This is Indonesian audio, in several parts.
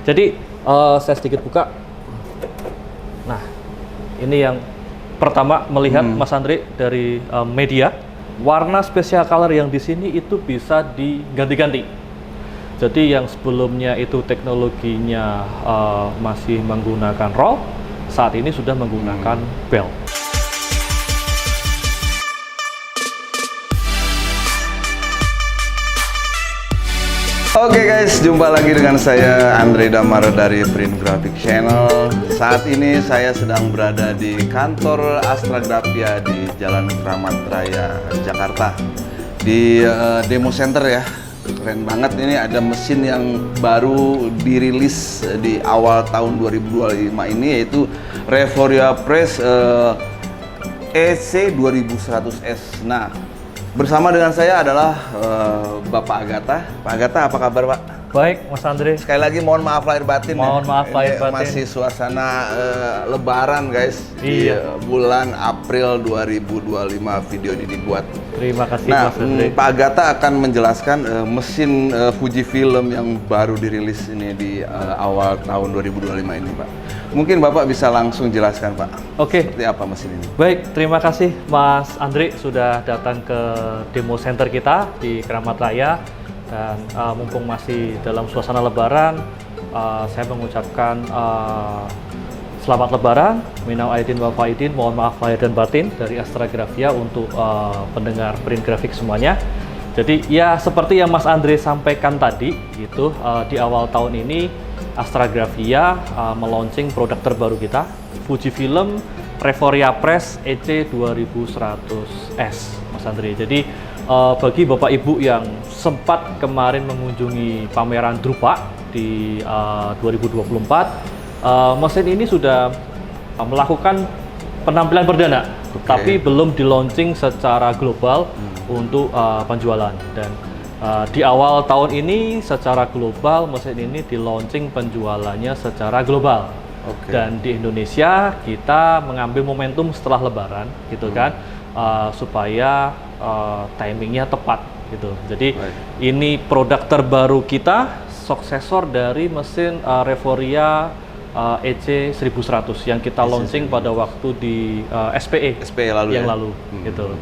Jadi saya sedikit buka. Nah, ini yang pertama melihat Mas Andri dari media. Warna special color yang di sini itu bisa diganti-ganti. Jadi yang sebelumnya itu teknologinya masih menggunakan roll, saat ini sudah menggunakan belt. Oke guys, jumpa lagi dengan saya Andre Damar dari Print Graphic Channel. Saat ini saya sedang berada di kantor Astragrafia di Jalan Kramat Raya, Jakarta. Di demo center ya. Keren banget, ini ada mesin yang baru dirilis di awal tahun 2025 ini, yaitu Reforia Press EC 2100S. Nah, bersama dengan saya adalah Bapak Agatha. Pak Agatha, apa kabar Pak? Baik, Mas Andre. Sekali lagi mohon maaf lahir batin. Mohon maaf lahir batin. Masih suasana Lebaran guys. Iya. Di bulan April 2025 video ini dibuat. Terima kasih Nah, Mas Andre. Pak Agatha akan menjelaskan mesin Fujifilm yang baru dirilis ini di awal tahun 2025 ini Pak. Mungkin Bapak bisa langsung jelaskan Pak. Oke. Seperti apa mesin ini? Baik, terima kasih Mas Andre sudah datang ke demo center kita di Kramat Raya. Dan mumpung masih dalam suasana Lebaran, saya mengucapkan selamat Lebaran, minal aidin wal faidin, mohon maaf lahir dan batin dari Astragrafia untuk pendengar print grafik semuanya. Jadi ya seperti yang Mas Andre sampaikan tadi, gitu di awal tahun ini Astragrafia melaunching produk terbaru kita, Fujifilm Reforia Press EC 2100S, Mas Andre. Jadi bagi Bapak Ibu yang sempat kemarin mengunjungi pameran Drupa di 2024, mesin ini sudah melakukan penampilan perdana, tapi belum di launching secara global untuk penjualan. Dan di awal tahun ini secara global mesin ini di launching penjualannya secara global. Dan di Indonesia kita mengambil momentum setelah Lebaran, gitu kan, supaya timingnya tepat gitu. Jadi ini produk terbaru kita, suksesor dari mesin Reforia EC 1100 yang kita launching pada waktu di SPE lalu yang ya? lalu gitu.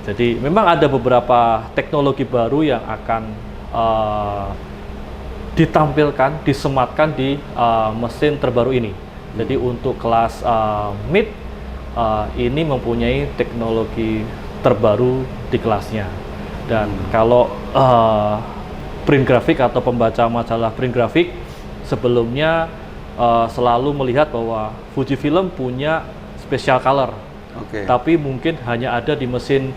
Jadi memang ada beberapa teknologi baru yang akan ditampilkan, disematkan di mesin terbaru ini. Jadi untuk kelas mid ini mempunyai teknologi terbaru di kelasnya. Dan kalau print grafik atau pembaca majalah print grafik sebelumnya selalu melihat bahwa Fujifilm punya special color, tapi mungkin hanya ada di mesin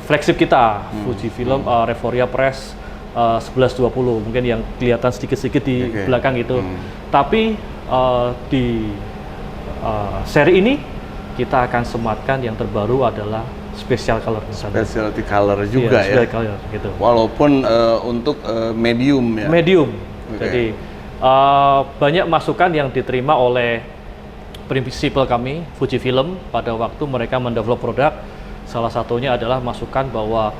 flagship kita, Fujifilm Reforia Press 1120, mungkin yang kelihatan sedikit-sedikit di belakang itu. Tapi di seri ini kita akan sematkan yang terbaru adalah special color. Specialty color juga ya. Special color gitu. Walaupun untuk medium ya. Medium. Jadi banyak masukan yang diterima oleh prinsipal kami Fujifilm pada waktu mereka mendevelop produk. Salah satunya adalah masukan bahwa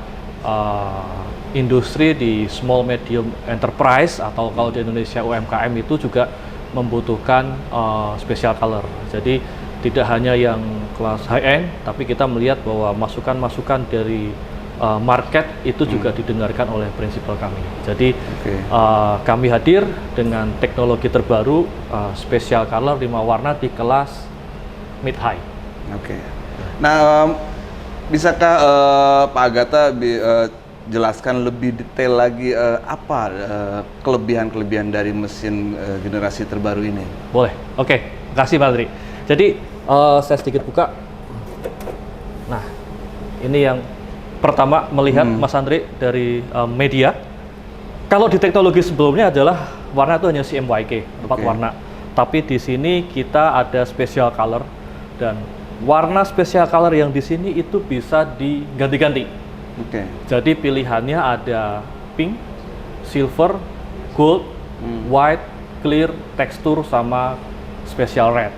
industri di small medium enterprise atau kalau di Indonesia UMKM itu juga membutuhkan special color. Jadi tidak hanya yang kelas high end, tapi kita melihat bahwa masukan-masukan dari market itu juga didengarkan oleh prinsipal kami. Jadi kami hadir dengan teknologi terbaru special color 5 warna di kelas mid high. Nah, bisakah Pak Agatha jelaskan lebih detail lagi apa kelebihan-kelebihan dari mesin generasi terbaru ini? Boleh. Oke, makasih Pak Andri. Jadi saya sedikit buka. Nah, ini yang pertama melihat Mas Andri dari media. Kalau di teknologi sebelumnya adalah warna itu hanya CMYK, 4 warna. Tapi di sini kita ada special color, dan warna special color yang di sini itu bisa diganti-ganti. Jadi pilihannya ada pink, silver, gold, white, clear, tekstur, sama special red.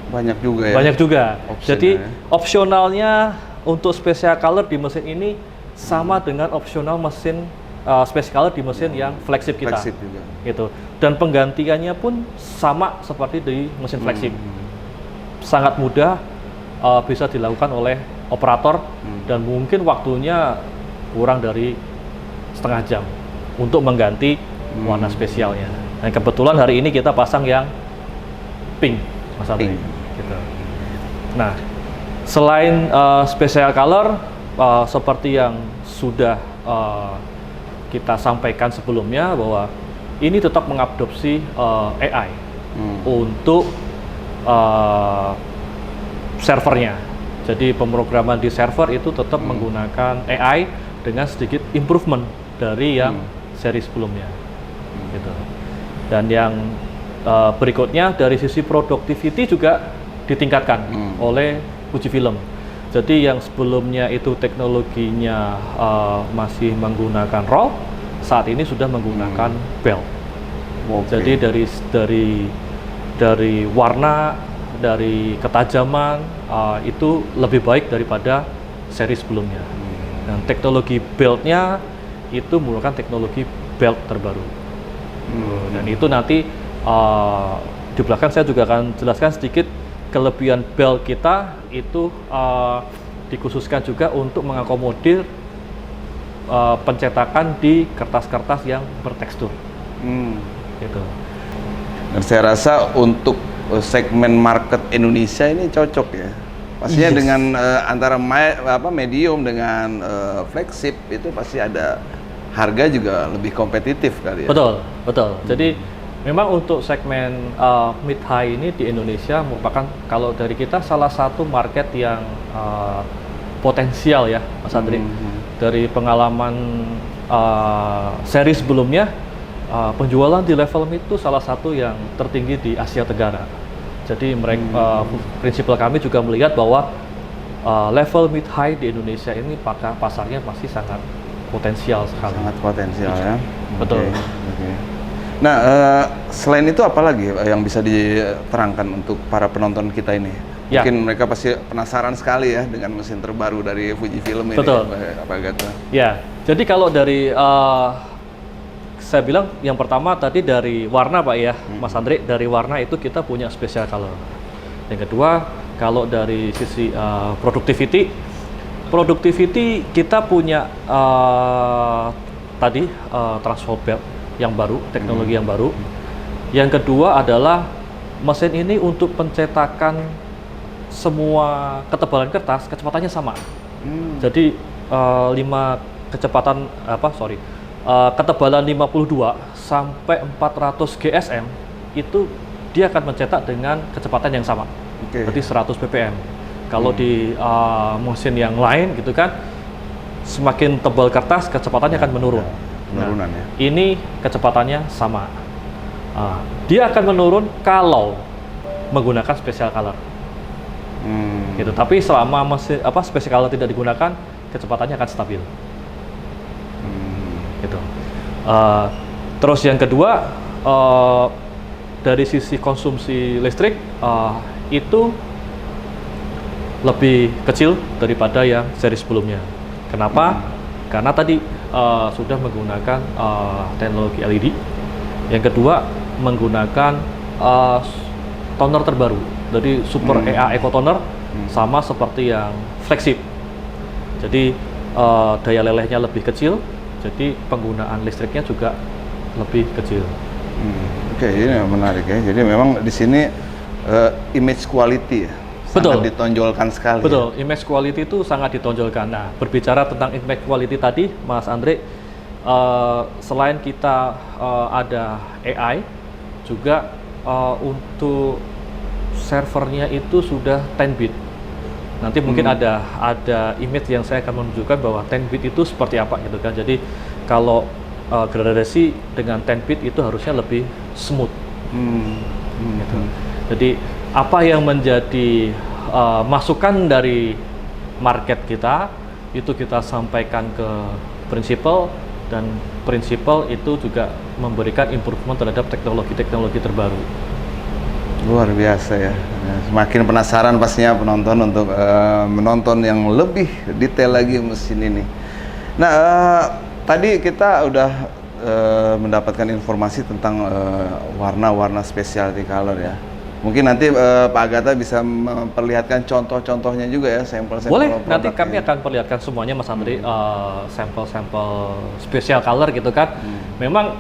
Banyak juga ya? Banyak juga. Jadi opsionalnya untuk special color di mesin ini sama dengan opsional mesin space color di mesin yang flagship kita. Flagship juga. Gitu. Dan penggantiannya pun sama seperti di mesin flagship. Sangat mudah, bisa dilakukan oleh operator dan mungkin waktunya kurang dari setengah jam untuk mengganti warna spesialnya. Dan kebetulan hari ini kita pasang yang pink, Mas Andri. Gitu. Nah, selain special color, seperti yang sudah kita sampaikan sebelumnya bahwa ini tetap mengadopsi AI untuk servernya. Jadi pemrograman di server itu tetap menggunakan AI dengan sedikit improvement dari yang seri sebelumnya. Gitu. Dan yang berikutnya dari sisi productivity juga ditingkatkan oleh Fujifilm. Jadi yang sebelumnya itu teknologinya masih menggunakan RAW, saat ini sudah menggunakan BEL. Jadi dari warna, dari ketajaman itu lebih baik daripada seri sebelumnya. Dan teknologi BEL-nya itu merupakan teknologi BEL terbaru. Dan itu nanti di belakang saya juga akan jelaskan sedikit kelebihan BEL kita itu dikhususkan juga untuk mengakomodir pencetakan di kertas-kertas yang bertekstur. Gitu. Dan saya rasa untuk segmen market Indonesia ini cocok ya. Pastinya dengan antara medium dengan flagship itu pasti ada harga juga lebih kompetitif kali ya. Betul. Jadi memang untuk segmen mid high ini di Indonesia merupakan kalau dari kita salah satu market yang potensial ya, Mas Andri. Dari pengalaman seri sebelumnya, penjualan di level mid itu salah satu yang tertinggi di Asia Tenggara. Jadi mereka prinsipal kami juga melihat bahwa level mid high di Indonesia ini pasarnya masih sangat potensial sekali. Sangat potensial ya. Betul. Okay. Nah, selain itu apa lagi yang bisa diterangkan untuk para penonton kita ini? Ya. Mungkin mereka pasti penasaran sekali ya dengan mesin terbaru dari Fujifilm ini. Betul. Apa kata? Ya, jadi kalau dari saya bilang yang pertama tadi dari warna Pak ya, Mas Andri, dari warna itu kita punya special color. Yang kedua, kalau dari sisi productivity kita punya tadi transfer belt yang baru, teknologi yang baru. Yang kedua adalah mesin ini untuk pencetakan semua ketebalan kertas kecepatannya sama. Jadi ketebalan 52 sampai 400 GSM itu dia akan mencetak dengan kecepatan yang sama. Berarti 100 ppm. Kalau di mesin yang lain gitu kan, semakin tebal kertas kecepatannya akan menurun. Penurunan ya. Ini kecepatannya sama. Dia akan menurun kalau menggunakan special color. Gitu. Tapi selama mesin special color tidak digunakan, kecepatannya akan stabil. Gitu. Terus yang kedua, dari sisi konsumsi listrik itu lebih kecil daripada yang seri sebelumnya. Kenapa? Karena tadi sudah menggunakan teknologi LED. Yang kedua, menggunakan toner terbaru. Jadi Super EA Eco Toner sama seperti yang flagship. Jadi daya lelehnya lebih kecil, jadi penggunaan listriknya juga lebih kecil. Oke, ini menarik ya. Jadi memang di sini image quality ya. Sangat ditonjolkan sekali. Betul, image quality itu sangat ditonjolkan. Nah, berbicara tentang image quality tadi, Mas Andre, selain kita ada AI, juga untuk servernya itu sudah 10 bit. Nanti mungkin ada image yang saya akan menunjukkan bahwa 10 bit itu seperti apa gitu kan. Jadi kalau gradasi dengan 10 bit itu harusnya lebih smooth. Gitu. Jadi apa yang menjadi masukan dari market kita itu kita sampaikan ke prinsipal, dan prinsipal itu juga memberikan improvement terhadap teknologi-teknologi terbaru. Luar biasa ya. Semakin penasaran pastinya penonton untuk menonton yang lebih detail lagi mesin ini. Nah, tadi kita udah mendapatkan informasi tentang warna-warna specialty color ya. Mungkin nanti Pak Agatha bisa memperlihatkan contoh-contohnya juga ya, sampel-sampel. Boleh, nanti produknya. kami akan perlihatkan semuanya Mas Andri, sampel-sampel special color gitu kan. Memang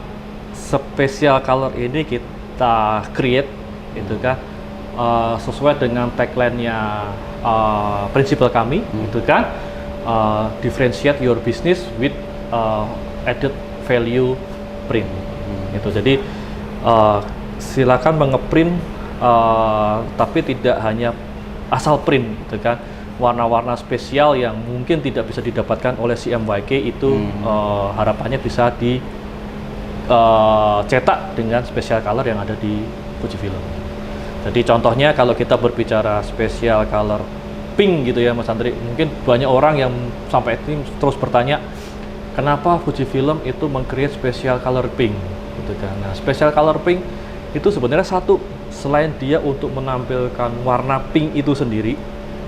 special color ini kita create gitu kan, sesuai dengan tagline-nya prinsipal kami gitu kan, differentiate your business with added value print gitu. Jadi silakan mengeprint, tapi tidak hanya asal print gitu kan. Warna-warna spesial yang mungkin tidak bisa didapatkan oleh CMYK itu harapannya bisa dicetak dengan special color yang ada di Fujifilm. Jadi contohnya kalau kita berbicara special color pink gitu ya Mas Andri, mungkin banyak orang yang sampai ini terus bertanya kenapa Fujifilm itu meng-create special color pink gitu kan. Nah, special color pink itu sebenarnya satu, selain dia untuk menampilkan warna pink itu sendiri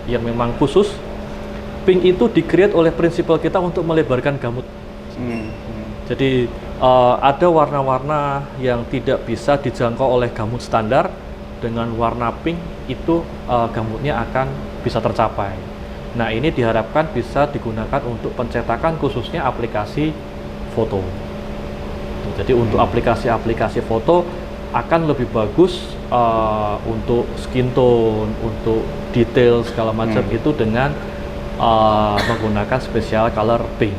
yang memang khusus, pink itu di-create oleh prinsipal kita untuk melebarkan gamut. Jadi ada warna-warna yang tidak bisa dijangkau oleh gamut standar, dengan warna pink itu gamutnya akan bisa tercapai. Nah, ini diharapkan bisa digunakan untuk pencetakan khususnya aplikasi foto. Jadi untuk aplikasi-aplikasi foto akan lebih bagus untuk skin tone, untuk detail segala macam itu dengan menggunakan special color pink.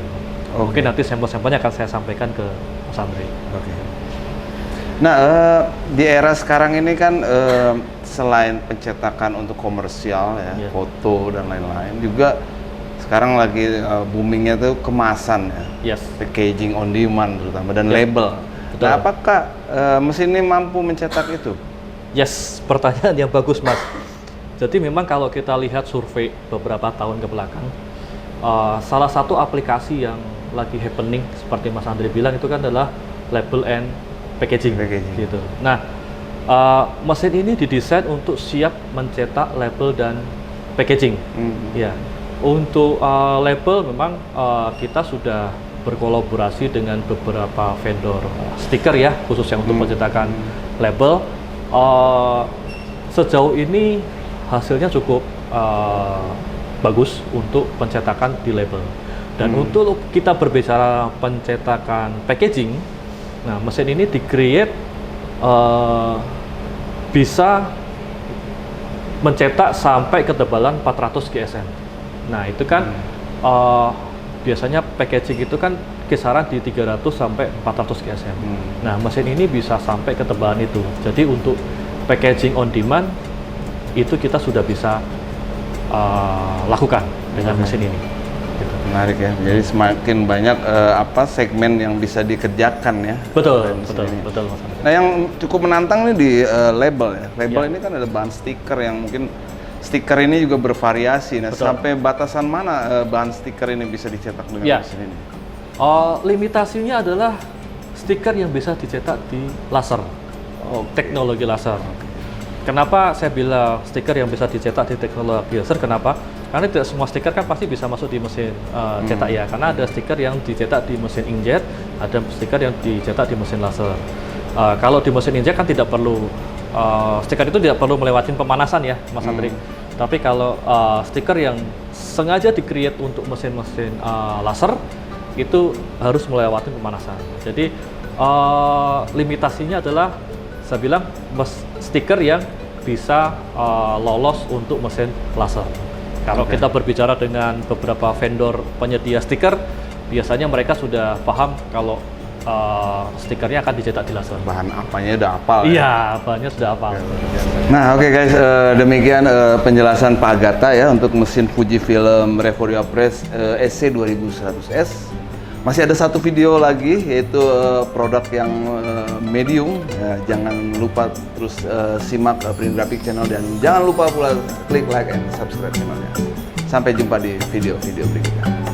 Mungkin nanti sampel-sampelnya akan saya sampaikan ke Mas Andri. Nah, di era sekarang ini kan selain pencetakan untuk komersial ya, foto dan lain-lain, juga sekarang lagi boomingnya tuh kemasan ya, packaging on demand terutama, dan label. Betul. Nah, apakah mesin ini mampu mencetak itu? Yes, pertanyaan yang bagus Mas. Jadi memang kalau kita lihat survei beberapa tahun ke belakang, salah satu aplikasi yang lagi happening seperti Mas Andri bilang itu kan adalah label and packaging. Gitu. Nah, mesin ini didesain untuk siap mencetak label dan packaging. Ya, untuk label memang kita sudah berkolaborasi dengan beberapa vendor stiker ya, khususnya untuk pencetakan label. Sejauh ini hasilnya cukup bagus untuk pencetakan di label. Dan untuk kita berbicara pencetakan packaging, nah mesin ini di-create bisa mencetak sampai ketebalan 400 GSM. Nah itu kan biasanya packaging itu kan kisaran di 300 sampai 400 GSM. Nah mesin ini bisa sampai ketebalan itu. Jadi untuk packaging on demand itu kita sudah bisa lakukan dengan mesin ini. Gitu. Menarik ya. Jadi semakin banyak segmen yang bisa dikerjakan ya. Betul Mas Andri. Nah, yang cukup menantang nih di label ya. Label ini kan ada bahan stiker yang mungkin stiker ini juga bervariasi. Nah, sampai batasan mana bahan stiker ini bisa dicetak dengan mesin ini? Limitasinya adalah stiker yang bisa dicetak di laser, teknologi laser. Kenapa saya bilang stiker yang bisa dicetak di teknologi laser? Kenapa? Karena tidak semua stiker kan pasti bisa masuk di mesin cetak ya. Karena ada stiker yang dicetak di mesin inkjet, ada stiker yang dicetak di mesin laser. Kalau di mesin inkjet kan tidak perlu stiker itu tidak perlu melewati pemanasan ya, Mas Andri. Tapi kalau stiker yang sengaja di-create untuk mesin-mesin laser itu harus melewati pemanasan. Jadi limitasinya adalah saya bilang stiker yang bisa lolos untuk mesin laser. Kalau kita berbicara dengan beberapa vendor penyedia stiker, biasanya mereka sudah paham kalau stikernya akan dicetak di laser. Bahan apanya udah hafal. Iya, bahannya sudah hafal. Nah, oke guys, demikian penjelasan Pak Agatha ya untuk mesin Fujifilm Reforia Press SC2100S. Masih ada satu video lagi yaitu produk yang medium. Ya, jangan lupa terus simak Print Graphic Channel dan jangan lupa pula klik like and subscribe channelnya. Sampai jumpa di video-video berikutnya.